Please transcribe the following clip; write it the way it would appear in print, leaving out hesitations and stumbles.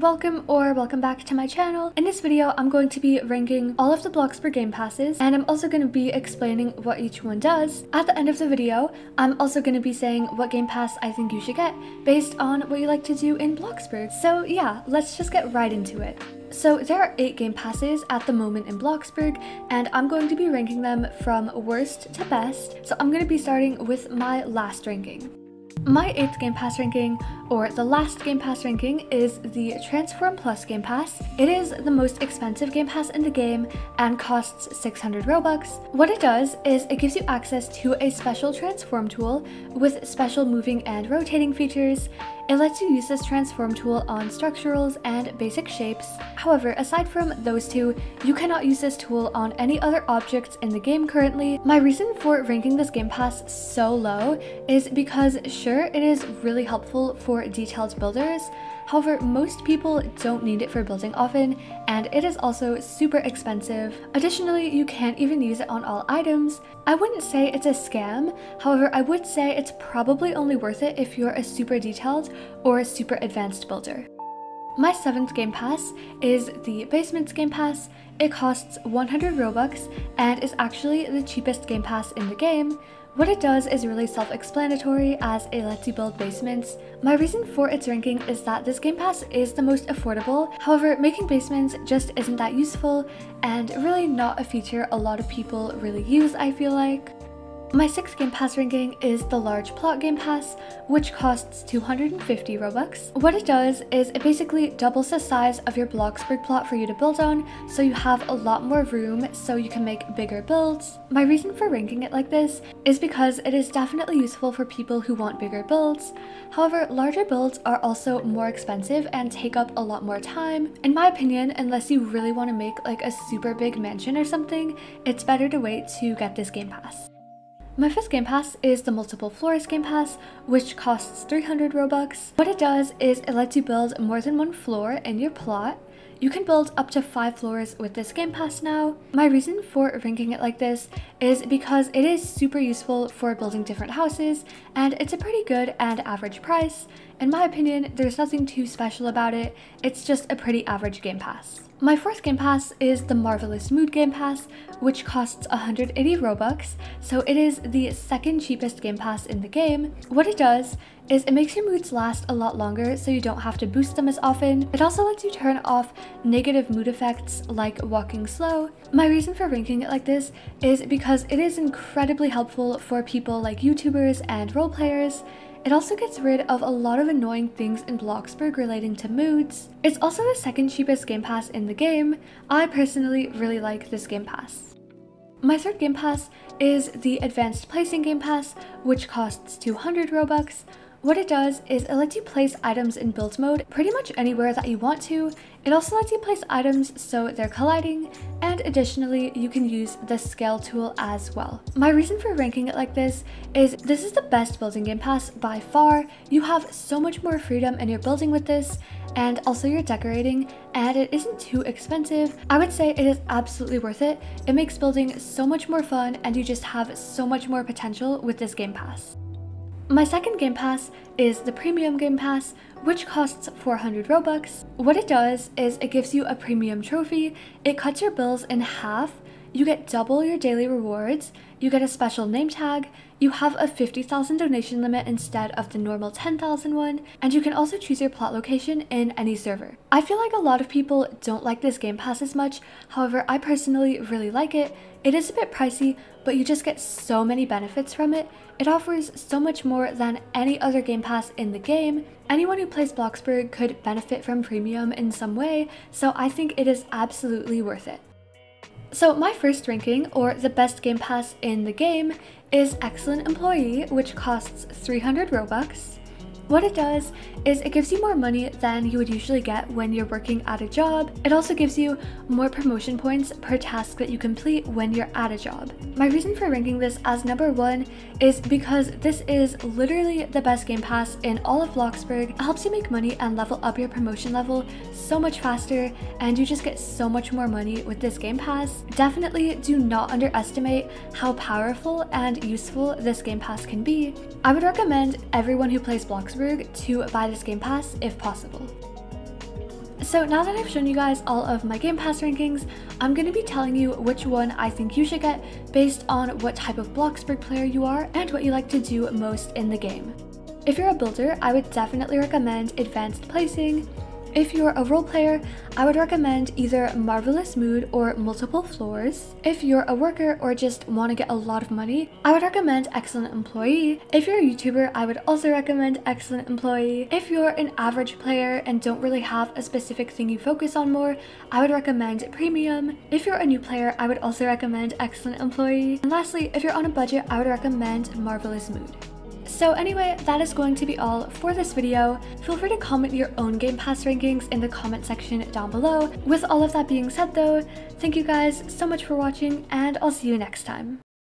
welcome back to my channel. In this video, I'm going to be ranking all of the Bloxburg Game Passes, and I'm also going to be explaining what each one does. At the end of the video, I'm also going to be saying what Game Pass I think you should get based on what you like to do in Bloxburg. So yeah, let's just get right into it. So there are 8 Game Passes at the moment in Bloxburg, and I'm going to be ranking them from worst to best. So I'm going to be starting with my last ranking. My 8th Game Pass ranking, or the last Game Pass ranking, is the Transform Plus Game Pass. It is the most expensive Game Pass in the game and costs 600 Robux. What it does is it gives you access to a special transform tool with special moving and rotating features. It lets you use this transform tool on structurals and basic shapes. However, aside from those two, you cannot use this tool on any other objects in the game currently. My reason for ranking this Game Pass so low is because sure, it is really helpful for detailed builders. However, most people don't need it for building often, and it is also super expensive. Additionally, you can't even use it on all items. I wouldn't say it's a scam, however, I would say it's probably only worth it if you're a super detailed or a super advanced builder. My 7th Game Pass is the Basements Game Pass. It costs 100 Robux and is actually the cheapest Game Pass in the game. What it does is really self-explanatory as it lets you build basements. My reason for its ranking is that this Game Pass is the most affordable. However, making basements just isn't that useful and really not a feature a lot of people really use, I feel like. My 6th Game Pass ranking is the Large Plot Game Pass, which costs 250 Robux. What it does is it basically doubles the size of your Bloxburg plot for you to build on, so you have a lot more room so you can make bigger builds. My reason for ranking it like this is because it is definitely useful for people who want bigger builds. However, larger builds are also more expensive and take up a lot more time. In my opinion, unless you really want to make like a super big mansion or something, it's better to wait to get this Game Pass. My 5th Game Pass is the Multiple Floors Game Pass, which costs 300 Robux. What it does is it lets you build more than one floor in your plot. You can build up to 5 floors with this Game Pass now. My reason for ranking it like this is because it is super useful for building different houses, and it's a pretty good and average price. In my opinion, there's nothing too special about it, it's just a pretty average Game Pass. My 4th Game Pass is the Marvelous Mood Game Pass, which costs 180 Robux, so it is the 2nd cheapest Game Pass in the game. What it does is it makes your moods last a lot longer so you don't have to boost them as often. It also lets you turn off negative mood effects like walking slow. My reason for ranking it like this is because it is incredibly helpful for people like YouTubers and role players. It also gets rid of a lot of annoying things in Bloxburg relating to moods. It's also the 2nd cheapest Game Pass in the game. I personally really like this Game Pass. My 3rd Game Pass is the Advanced Placing Game Pass, which costs 200 Robux. What it does is it lets you place items in build mode pretty much anywhere that you want to. It also lets you place items so they're colliding, and additionally you can use the scale tool as well. My reason for ranking it like this is the best building Game Pass by far. You have so much more freedom in your building with this, and also your decorating, and it isn't too expensive. I would say it is absolutely worth it. It makes building so much more fun, and you just have so much more potential with this Game Pass. My 2nd Game Pass is the Premium Game Pass, which costs 400 Robux. What it does is it gives you a premium trophy. It cuts your bills in half. You get double your daily rewards. You get a special name tag. You have a 50,000 donation limit instead of the normal 10,000 one, and you can also choose your plot location in any server. I feel like a lot of people don't like this Game Pass as much, however I personally really like it. It is a bit pricey, but you just get so many benefits from it. It offers so much more than any other Game Pass in the game. Anyone who plays Bloxburg could benefit from Premium in some way, so I think it is absolutely worth it. So my first ranking, or the best Game Pass in the game, is Excellent Employee, which costs 300 Robux. What it does is it gives you more money than you would usually get when you're working at a job. It also gives you more promotion points per task that you complete when you're at a job. My reason for ranking this as number 1 is because this is literally the best Game Pass in all of Bloxburg. It helps you make money and level up your promotion level so much faster, and you just get so much more money with this Game Pass. Definitely do not underestimate how powerful and useful this Game Pass can be. I would recommend everyone who plays Bloxburg to buy this Game Pass if possible. So now that I've shown you guys all of my Game Pass rankings, I'm going to be telling you which one I think you should get based on what type of Bloxburg player you are and what you like to do most in the game. If you're a builder, I would definitely recommend Advanced Placing. If you're a role player, I would recommend either Marvelous Mood or Multiple Floors. If you're a worker or just want to get a lot of money, I would recommend Excellent Employee. If you're a YouTuber, I would also recommend Excellent Employee. If you're an average player and don't really have a specific thing you focus on more, I would recommend Premium. If you're a new player, I would also recommend Excellent Employee. And lastly, if you're on a budget, I would recommend Marvelous Mood. So anyway, that is going to be all for this video. Feel free to comment your own Game Pass rankings in the comment section down below. With all of that being said though, thank you guys so much for watching and I'll see you next time.